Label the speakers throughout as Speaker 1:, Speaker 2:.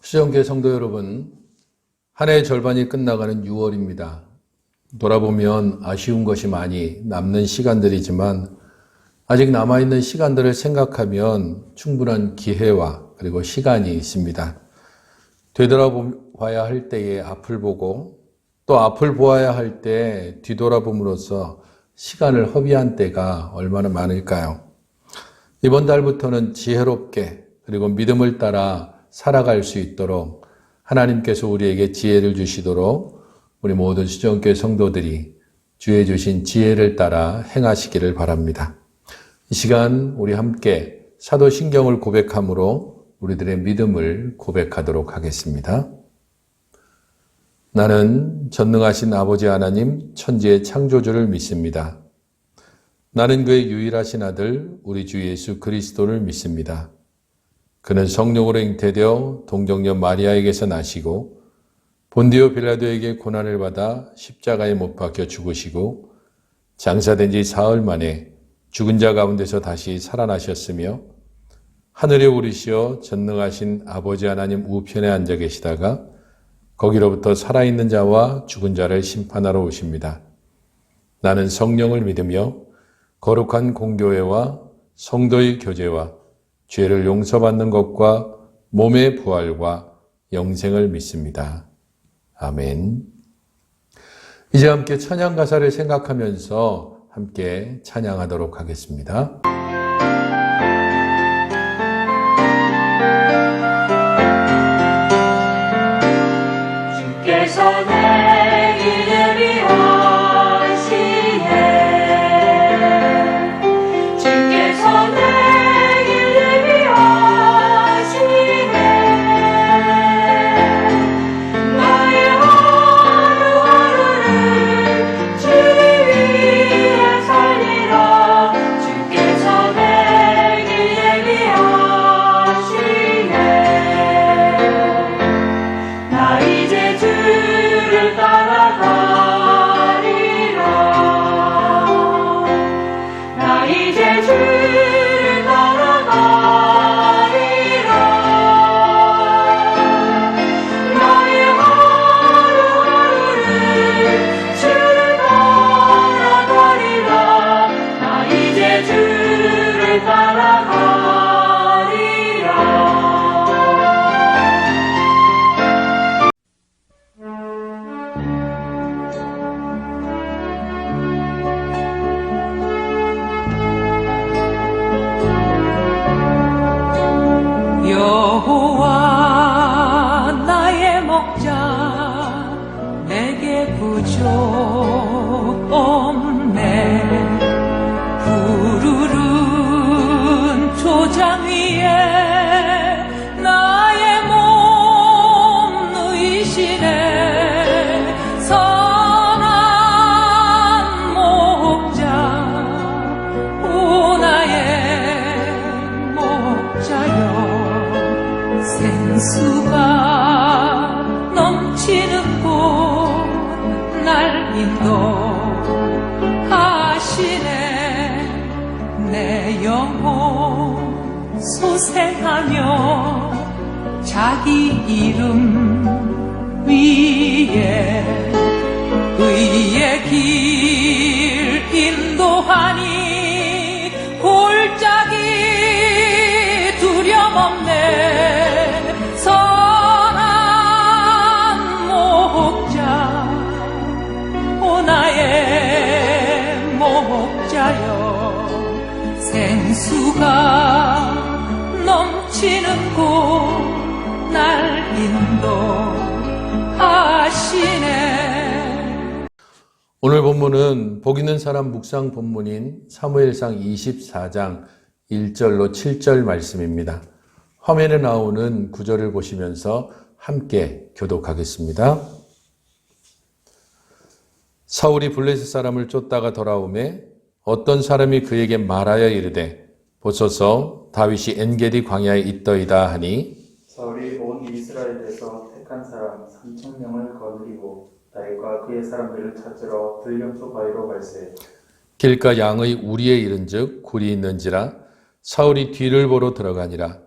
Speaker 1: 수정교회 성도 여러분, 한 해의 절반이 끝나가는 6월입니다. 돌아보면 아쉬운 것이 많이 남는 시간들이지만 아직 남아있는 시간들을 생각하면 충분한 기회와 그리고 시간이 있습니다. 되돌아봐야 할 때에 앞을 보고 또 앞을 보아야 할 때 뒤돌아봄으로써 시간을 허비한 때가 얼마나 많을까요? 이번 달부터는 지혜롭게 그리고 믿음을 따라 살아갈 수 있도록 하나님께서 우리에게 지혜를 주시도록 우리 모든 수정교회 성도들이 주의 주신 지혜를 따라 행하시기를 바랍니다. 이 시간 우리 함께 사도신경을 고백함으로 우리들의 믿음을 고백하도록 하겠습니다. 나는 전능하신 아버지 하나님 천지의 창조주를 믿습니다. 나는 그의 유일하신 아들 우리 주 예수 그리스도를 믿습니다. 그는 성령으로 잉태되어 동정녀 마리아에게서 나시고 본디오 빌라도에게 고난을 받아 십자가에 못 박혀 죽으시고 장사된 지 사흘 만에 죽은 자 가운데서 다시 살아나셨으며 하늘에 오르시어 전능하신 아버지 하나님 우편에 앉아 계시다가 거기로부터 살아있는 자와 죽은 자를 심판하러 오십니다. 나는 성령을 믿으며 거룩한 공교회와 성도의 교제와 죄를 용서받는 것과 몸의 부활과 영생을 믿습니다. 아멘. 이제 함께 찬양 가사를 생각하면서 함께 찬양하도록 하겠습니다.
Speaker 2: 주께서 내 길을 위하시네 주께서 내 길을 위하시네 나의 하루하루를 주 위에 살리라 주께서 내 길을 위하시네 나 이제 주를 따라가리라 나 이제 주를 따라가리라 나의 하루하루를 주를 따라가리라 나 이제 주를 따라가리라 여호와 나의 목자 내게 부족 없네 푸르른 초장 위에 나의 몸 누이시네 선한 목자 오 나의 목자여 생수가 넘치는 곳 날 인도하시네 내 영혼 소생하며 자기 이름 위에 의의 길 인도하니 골짜기 두려움없네 선한 목자 오 나의 목자여 생수가 넘치는 곳 날 인도하시네
Speaker 1: 오늘 본문은 복 있는 사람 묵상 본문인 사무엘상 24장 1절로 7절 말씀입니다. 화면에 나오는 구절을 보시면서 함께 교독하겠습니다. 사울이 블레셋 사람을 쫓다가 돌아오매 어떤 사람이 그에게 말하여 이르되 보소서 다윗이 엔게디 광야에 있더이다 하니
Speaker 3: 사울이 온 이스라엘에서 택한 사람 3,000명을 거느리고 다윗과 그의 사람들을 찾으러 들령소 바위로 갈새
Speaker 1: 길가 양의 우리에 이른즉 굴이 있는지라 사울이 뒤를 보러 들어가니라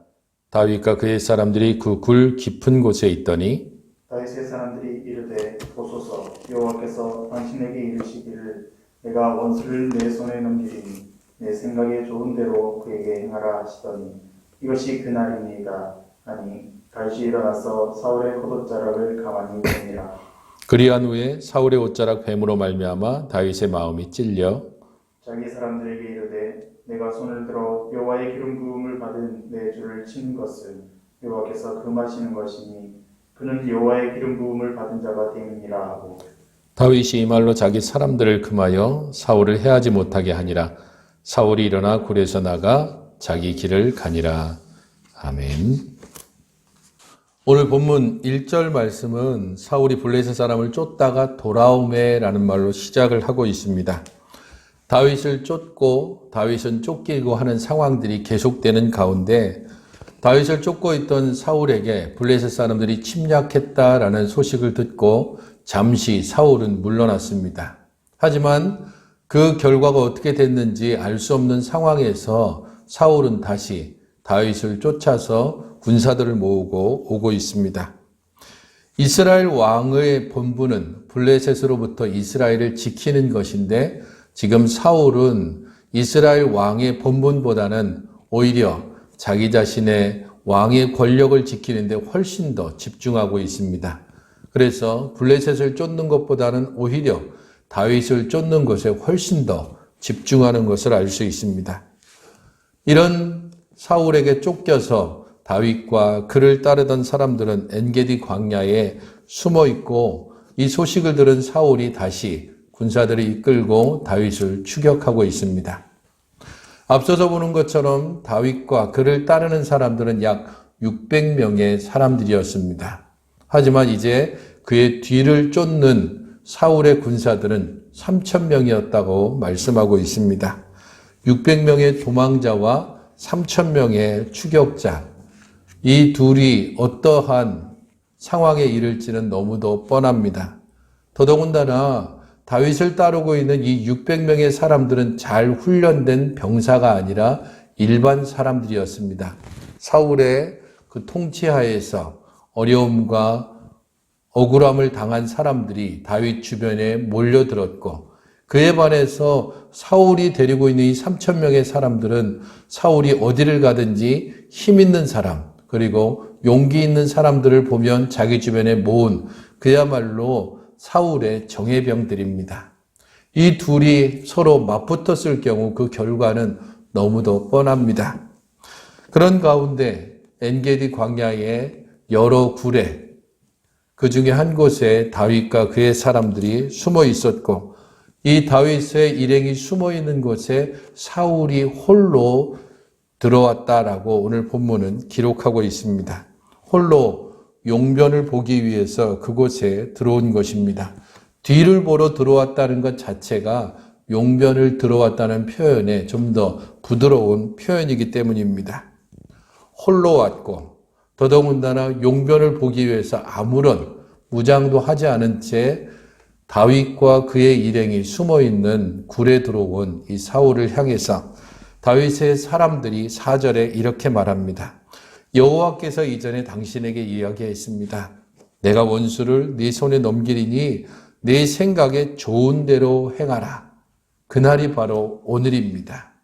Speaker 1: 다윗과 그의 사람들이 그 굴 깊은 곳에 있더니
Speaker 3: 다윗의 사람들이 이르되 보소서 여호와께서 당신에게 이르시기를 내가 원수를 내 손에 넘기리니 내 생각에 좋은 대로 그에게 행하라 하시더니 이것이 그날입니다. 아니 다윗이 일어나서 사울의 겉옷자락을 가만히 보니라.
Speaker 1: 그리한 후에 사울의 옷자락 뱀으로 말미암아 다윗의 마음이 찔려
Speaker 3: 자기 사람들에게 이르되 내가 손을 들어 여호와의 기름 부음을 받은 내 주를 치는 것은 여호와께서 금하시는 것이니 그는 여호와의 기름 부음을 받은 자가 됨이니라 하고
Speaker 1: 다윗이 이 말로 자기 사람들을 금하여 사울을 해하지 못하게 하니라. 사울이 일어나 굴에서 나가 자기 길을 가니라. 아멘. 오늘 본문 1절 말씀은 사울이 블레셋 사람을 쫓다가 돌아오매라는 말로 시작을 하고 있습니다. 다윗을 쫓고 다윗은 쫓기고 하는 상황들이 계속되는 가운데 다윗을 쫓고 있던 사울에게 블레셋 사람들이 침략했다라는 소식을 듣고 잠시 사울은 물러났습니다. 하지만 그 결과가 어떻게 됐는지 알 수 없는 상황에서 사울은 다시 다윗을 쫓아서 군사들을 모으고 오고 있습니다. 이스라엘 왕의 본분은 블레셋으로부터 이스라엘을 지키는 것인데 지금 사울은 이스라엘 왕의 본분보다는 오히려 자기 자신의 왕의 권력을 지키는데 훨씬 더 집중하고 있습니다. 그래서 블레셋을 쫓는 것보다는 오히려 다윗을 쫓는 것에 훨씬 더 집중하는 것을 알 수 있습니다. 이런 사울에게 쫓겨서 다윗과 그를 따르던 사람들은 엔게디 광야에 숨어 있고 이 소식을 들은 사울이 다시 군사들을 이끌고 다윗을 추격하고 있습니다. 앞서서 보는 것처럼 다윗과 그를 따르는 사람들은 약 600명의 사람들이었습니다. 하지만 이제 그의 뒤를 쫓는 사울의 군사들은 3,000명이었다고 말씀하고 있습니다. 600명의 도망자와 3,000명의 추격자, 이 둘이 어떠한 상황에 이를지는 너무도 뻔합니다. 더더군다나 다윗을 따르고 있는 이 600명의 사람들은 잘 훈련된 병사가 아니라 일반 사람들이었습니다. 사울의 그 통치하에서 어려움과 억울함을 당한 사람들이 다윗 주변에 몰려들었고 그에 반해서 사울이 데리고 있는 이 3,000명의 사람들은 사울이 어디를 가든지 힘 있는 사람 그리고 용기 있는 사람들을 보면 자기 주변에 모은 그야말로 사울의 정예병들입니다. 이 둘이 서로 맞붙었을 경우 그 결과는 너무도 뻔합니다. 그런 가운데 엔게디 광야의 여러 굴에 그 중에 한 곳에 다윗과 그의 사람들이 숨어 있었고 이 다윗의 일행이 숨어 있는 곳에 사울이 홀로 들어왔다라고 오늘 본문은 기록하고 있습니다. 홀로 용변을 보기 위해서 그곳에 들어온 것입니다. 뒤를 보러 들어왔다는 것 자체가 용변을 들어왔다는 표현에 좀 더 부드러운 표현이기 때문입니다. 홀로 왔고 더더군다나 용변을 보기 위해서 아무런 무장도 하지 않은 채 다윗과 그의 일행이 숨어있는 굴에 들어온 이 사울을 향해서 다윗의 사람들이 4절에 이렇게 말합니다. 여호와께서 이전에 당신에게 이야기했습니다. 내가 원수를 네 손에 넘기리니 네 생각에 좋은 대로 행하라. 그날이 바로 오늘입니다.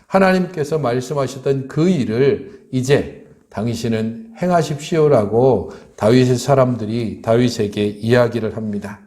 Speaker 1: 하나님께서 말씀하셨던 그 일을 이제 당신은 행하십시오라고 다윗의 사람들이 다윗에게 이야기를 합니다.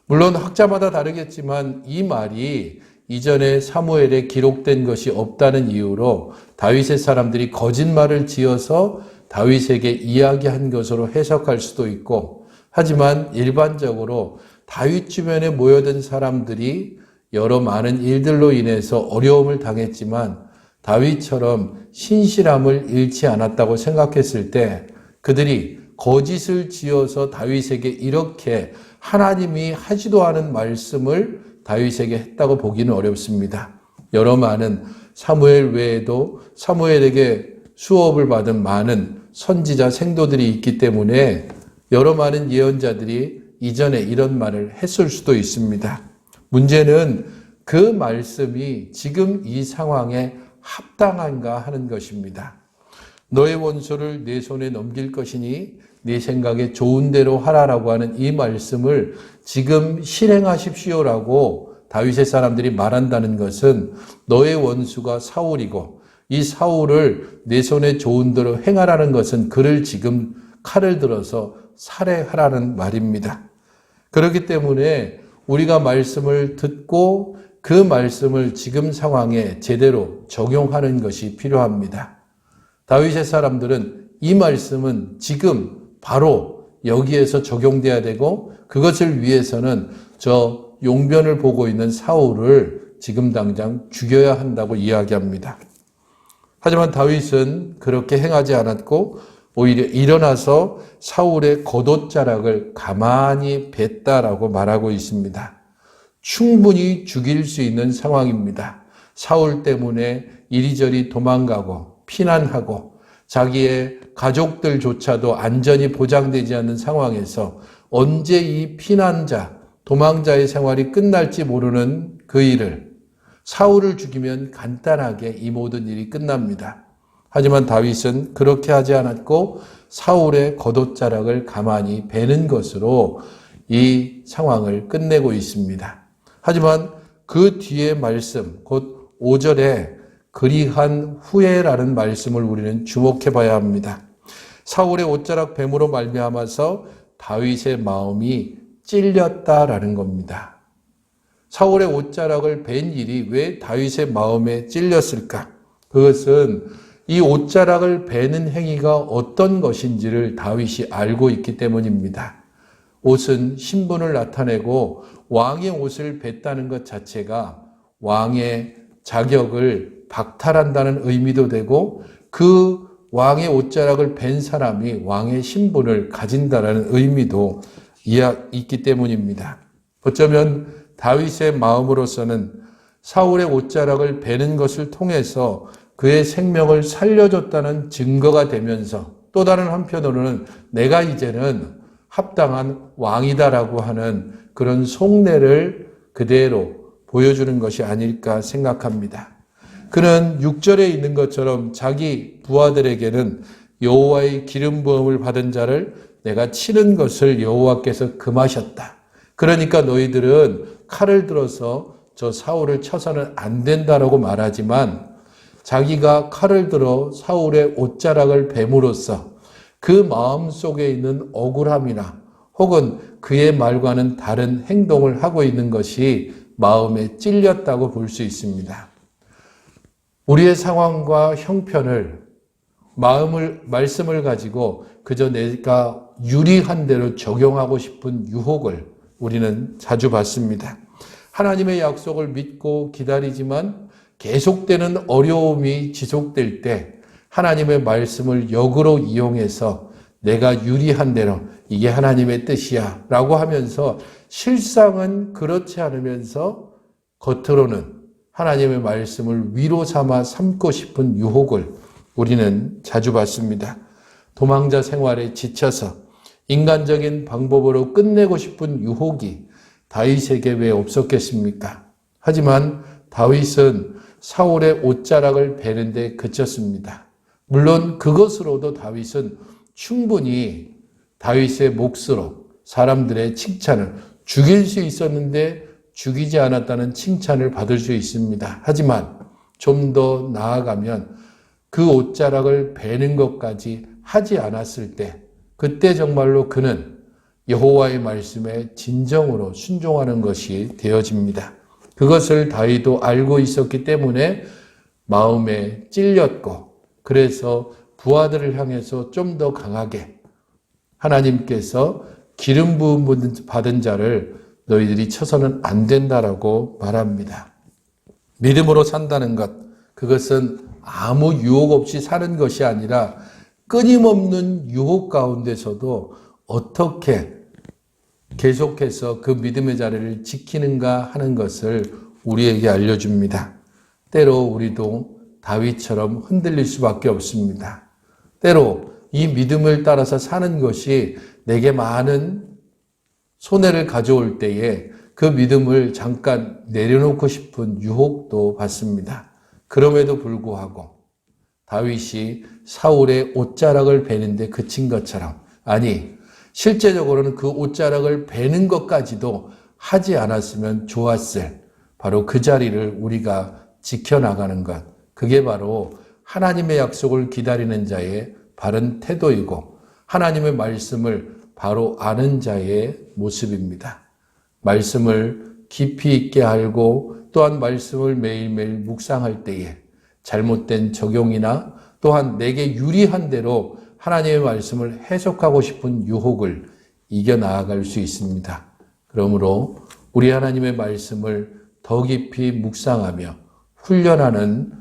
Speaker 1: 물론 학자마다 다르겠지만 이 말이 이전에 사무엘에 기록된 것이 없다는 이유로 다윗의 사람들이 거짓말을 지어서 다윗에게 이야기한 것으로 해석할 수도 있고 하지만 일반적으로 다윗 주변에 모여든 사람들이 여러 많은 일들로 인해서 어려움을 당했지만 다윗처럼 신실함을 잃지 않았다고 생각했을 때 그들이 거짓을 지어서 다윗에게 이렇게 하나님이 하지도 않은 말씀을 다윗에게 했다고 보기는 어렵습니다. 여러 많은 사무엘 외에도 사무엘에게 수업을 받은 많은 선지자 생도들이 있기 때문에 여러 많은 예언자들이 이전에 이런 말을 했을 수도 있습니다. 문제는 그 말씀이 지금 이 상황에 합당한가 하는 것입니다. 너의 원수를 내 손에 넘길 것이니 네 생각에 좋은 대로 하라라고 하는 이 말씀을 지금 실행하십시오라고 다윗의 사람들이 말한다는 것은 너의 원수가 사울이고 이 사울을 내 손에 좋은 대로 행하라는 것은 그를 지금 칼을 들어서 살해하라는 말입니다. 그렇기 때문에 우리가 말씀을 듣고 그 말씀을 지금 상황에 제대로 적용하는 것이 필요합니다. 다윗의 사람들은 이 말씀은 지금 바로 여기에서 적용돼야 되고 그것을 위해서는 저 용변을 보고 있는 사울을 지금 당장 죽여야 한다고 이야기합니다. 하지만 다윗은 그렇게 행하지 않았고 오히려 일어나서 사울의 겉옷자락을 가만히 뱉다라고 말하고 있습니다. 충분히 죽일 수 있는 상황입니다. 사울 때문에 이리저리 도망가고 피난하고 자기의 가족들조차도 안전이 보장되지 않는 상황에서 언제 이 피난자, 도망자의 생활이 끝날지 모르는 그 일을 사울을 죽이면 간단하게 이 모든 일이 끝납니다. 하지만 다윗은 그렇게 하지 않았고 사울의 겉옷자락을 가만히 베는 것으로 이 상황을 끝내고 있습니다. 하지만 그 뒤에 말씀, 곧 5절에 그리한 후에라는 말씀을 우리는 주목해 봐야 합니다. 사울의 옷자락 뱀으로 말미암아서 다윗의 마음이 찔렸다라는 겁니다. 사울의 옷자락을 벤 일이 왜 다윗의 마음에 찔렸을까? 그것은 이 옷자락을 베는 행위가 어떤 것인지를 다윗이 알고 있기 때문입니다. 옷은 신분을 나타내고 왕의 옷을 뱉다는 것 자체가 왕의 자격을 박탈한다는 의미도 되고 그 왕의 옷자락을 벤 사람이 왕의 신분을 가진다는 의미도 있기 때문입니다. 어쩌면 다윗의 마음으로서는 사울의 옷자락을 베는 것을 통해서 그의 생명을 살려줬다는 증거가 되면서 또 다른 한편으로는 내가 이제는 합당한 왕이다라고 하는 그런 속내를 그대로 보여주는 것이 아닐까 생각합니다. 그는 6절에 있는 것처럼 자기 부하들에게는 여호와의 기름 부음을 받은 자를 내가 치는 것을 여호와께서 금하셨다. 그러니까 너희들은 칼을 들어서 저 사울을 쳐서는 안 된다라고 말하지만 자기가 칼을 들어 사울의 옷자락을 뱀으로써 그 마음 속에 있는 억울함이나 혹은 그의 말과는 다른 행동을 하고 있는 것이 마음에 찔렸다고 볼 수 있습니다. 우리의 상황과 형편을 말씀을 가지고 그저 내가 유리한 대로 적용하고 싶은 유혹을 우리는 자주 받습니다. 하나님의 약속을 믿고 기다리지만 계속되는 어려움이 지속될 때 하나님의 말씀을 역으로 이용해서 내가 유리한 대로 이게 하나님의 뜻이야 라고 하면서 실상은 그렇지 않으면서 겉으로는 하나님의 말씀을 위로 삼아 삼고 싶은 유혹을 우리는 자주 받습니다. 도망자 생활에 지쳐서 인간적인 방법으로 끝내고 싶은 유혹이 다윗에게 왜 없었겠습니까? 하지만 다윗은 사울의 옷자락을 베는데 그쳤습니다. 물론 그것으로도 다윗은 충분히 다윗의 몫으로 사람들의 칭찬을 죽일 수 있었는데 죽이지 않았다는 칭찬을 받을 수 있습니다. 하지만 좀 더 나아가면 그 옷자락을 베는 것까지 하지 않았을 때 그때 정말로 그는 여호와의 말씀에 진정으로 순종하는 것이 되어집니다. 그것을 다윗도 알고 있었기 때문에 마음에 찔렸고 그래서 부하들을 향해서 좀 더 강하게 하나님께서 기름 부음 받은 자를 너희들이 쳐서는 안 된다라고 말합니다. 믿음으로 산다는 것, 그것은 아무 유혹 없이 사는 것이 아니라 끊임없는 유혹 가운데서도 어떻게 계속해서 그 믿음의 자리를 지키는가 하는 것을 우리에게 알려줍니다. 때로 우리도 다윗처럼 흔들릴 수밖에 없습니다. 때로 이 믿음을 따라서 사는 것이 내게 많은 손해를 가져올 때에 그 믿음을 잠깐 내려놓고 싶은 유혹도 받습니다. 그럼에도 불구하고 다윗이 사울의 옷자락을 베는데 그친 것처럼, 아니 실제적으로는 그 옷자락을 베는 것까지도 하지 않았으면 좋았을 바로 그 자리를 우리가 지켜나가는 것, 그게 바로 하나님의 약속을 기다리는 자의 바른 태도이고 하나님의 말씀을 바로 아는 자의 모습입니다. 말씀을 깊이 있게 알고 또한 말씀을 매일매일 묵상할 때에 잘못된 적용이나 또한 내게 유리한 대로 하나님의 말씀을 해석하고 싶은 유혹을 이겨나갈 수 있습니다. 그러므로 우리 하나님의 말씀을 더 깊이 묵상하며 훈련하는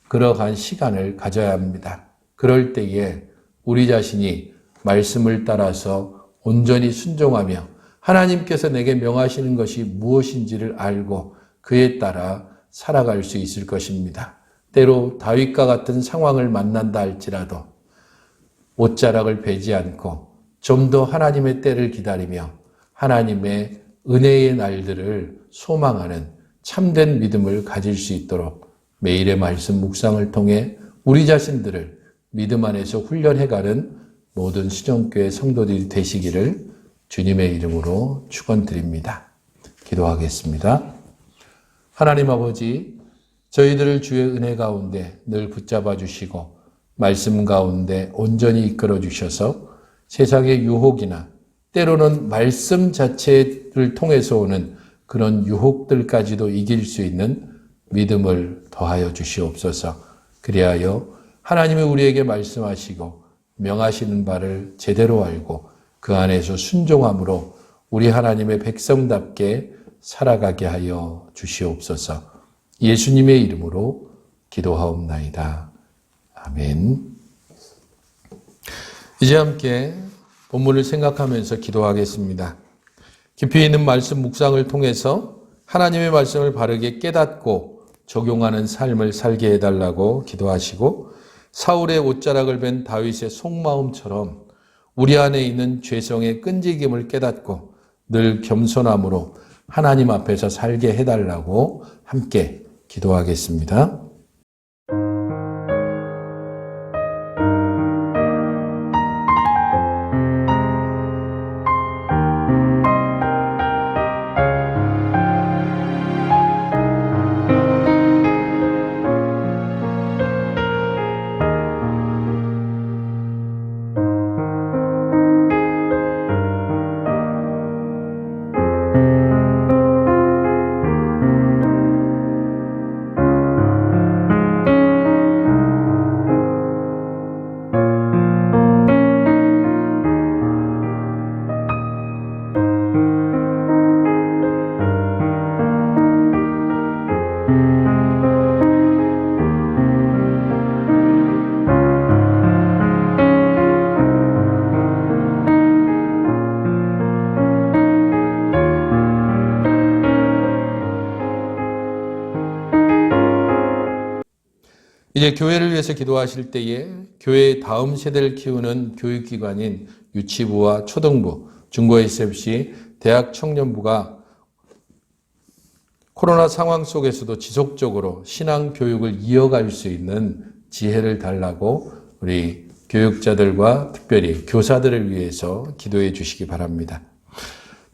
Speaker 1: 그러한 시간을 가져야 합니다. 그럴 때에 우리 자신이 말씀을 따라서 온전히 순종하며 하나님께서 내게 명하시는 것이 무엇인지를 알고 그에 따라 살아갈 수 있을 것입니다. 때로 다윗과 같은 상황을 만난다 할지라도 옷자락을 베지 않고 좀 더 하나님의 때를 기다리며 하나님의 은혜의 날들을 소망하는 참된 믿음을 가질 수 있도록 매일의 말씀 묵상을 통해 우리 자신들을 믿음 안에서 훈련해가는 모든 수정교회 성도들이 되시기를 주님의 이름으로 축원드립니다. 기도하겠습니다. 하나님 아버지, 저희들을 주의 은혜 가운데 늘 붙잡아 주시고 말씀 가운데 온전히 이끌어 주셔서 세상의 유혹이나 때로는 말씀 자체를 통해서 오는 그런 유혹들까지도 이길 수 있는 믿음을 더하여 주시옵소서. 그리하여 하나님이 우리에게 말씀하시고 명하시는 바를 제대로 알고 그 안에서 순종함으로 우리 하나님의 백성답게 살아가게 하여 주시옵소서. 예수님의 이름으로 기도하옵나이다. 아멘. 이제 함께 본문을 생각하면서 기도하겠습니다. 깊이 있는 말씀 묵상을 통해서 하나님의 말씀을 바르게 깨닫고 적용하는 삶을 살게 해달라고 기도하시고 사울의 옷자락을 벤 다윗의 속마음처럼 우리 안에 있는 죄성의 끈질김을 깨닫고 늘 겸손함으로 하나님 앞에서 살게 해달라고 함께 기도하겠습니다. 이제 교회를 위해서 기도하실 때에 교회의 다음 세대를 키우는 교육기관인 유치부와 초등부, 중고 SFC, 대학 청년부가 코로나 상황 속에서도 지속적으로 신앙 교육을 이어갈 수 있는 지혜를 달라고 우리 교육자들과 특별히 교사들을 위해서 기도해 주시기 바랍니다.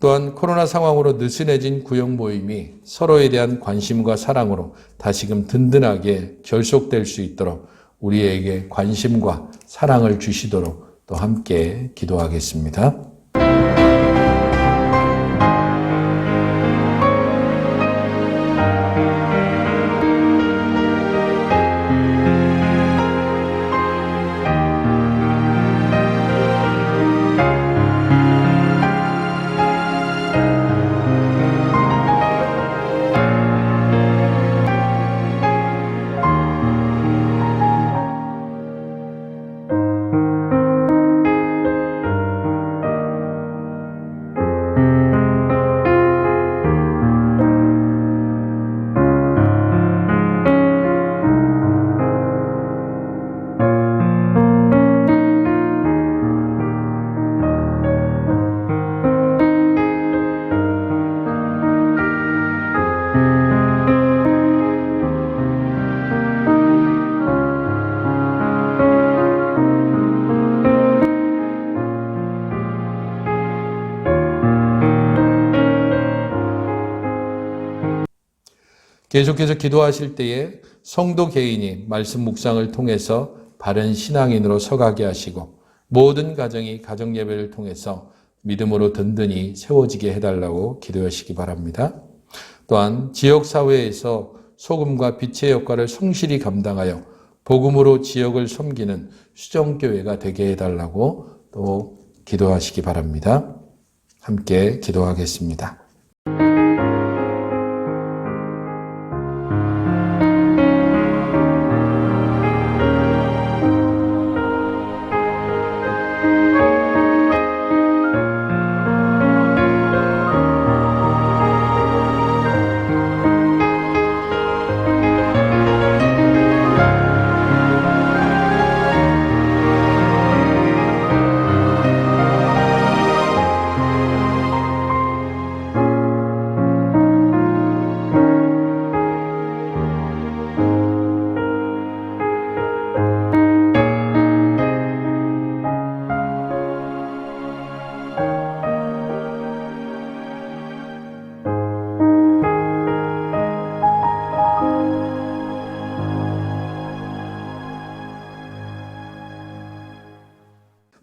Speaker 1: 또한 코로나 상황으로 느슨해진 구역 모임이 서로에 대한 관심과 사랑으로 다시금 든든하게 결속될 수 있도록 우리에게 관심과 사랑을 주시도록 또 함께 기도하겠습니다. 계속해서 기도하실 때에 성도 개인이 말씀 묵상을 통해서 바른 신앙인으로 서가게 하시고 모든 가정이 가정 예배를 통해서 믿음으로 든든히 세워지게 해달라고 기도하시기 바랍니다. 또한 지역사회에서 소금과 빛의 역할을 성실히 감당하여 복음으로 지역을 섬기는 수정교회가 되게 해달라고 또 기도하시기 바랍니다. 함께 기도하겠습니다.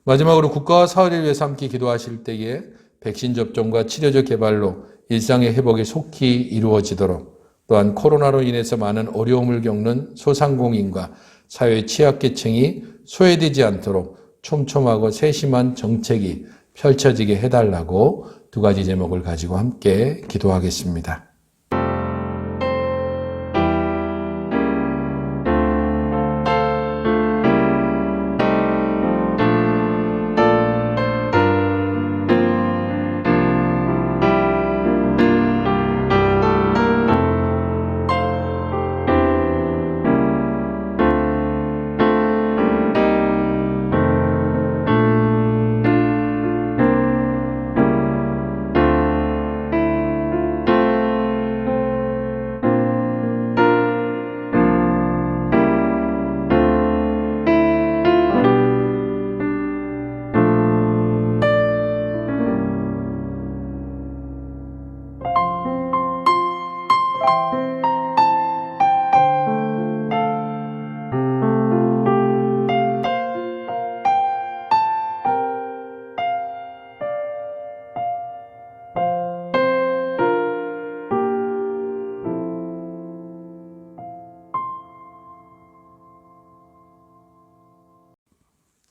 Speaker 1: 마지막으로 국가와 사회를 위해서 함께 기도하실 때에 백신 접종과 치료제 개발로 일상의 회복이 속히 이루어지도록, 또한 코로나로 인해서 많은 어려움을 겪는 소상공인과 사회 취약계층이 소외되지 않도록 촘촘하고 세심한 정책이 펼쳐지게 해달라고 두 가지 제목을 가지고 함께 기도하겠습니다.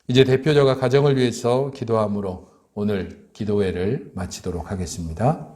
Speaker 1: 이제 대표자가 가정을 위해서 기도함으로 오늘 기도회를 마치도록 하겠습니다.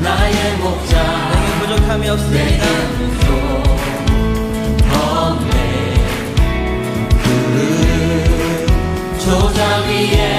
Speaker 4: 나의 목자 내게 부족함이 없습니다. 그 조작 위에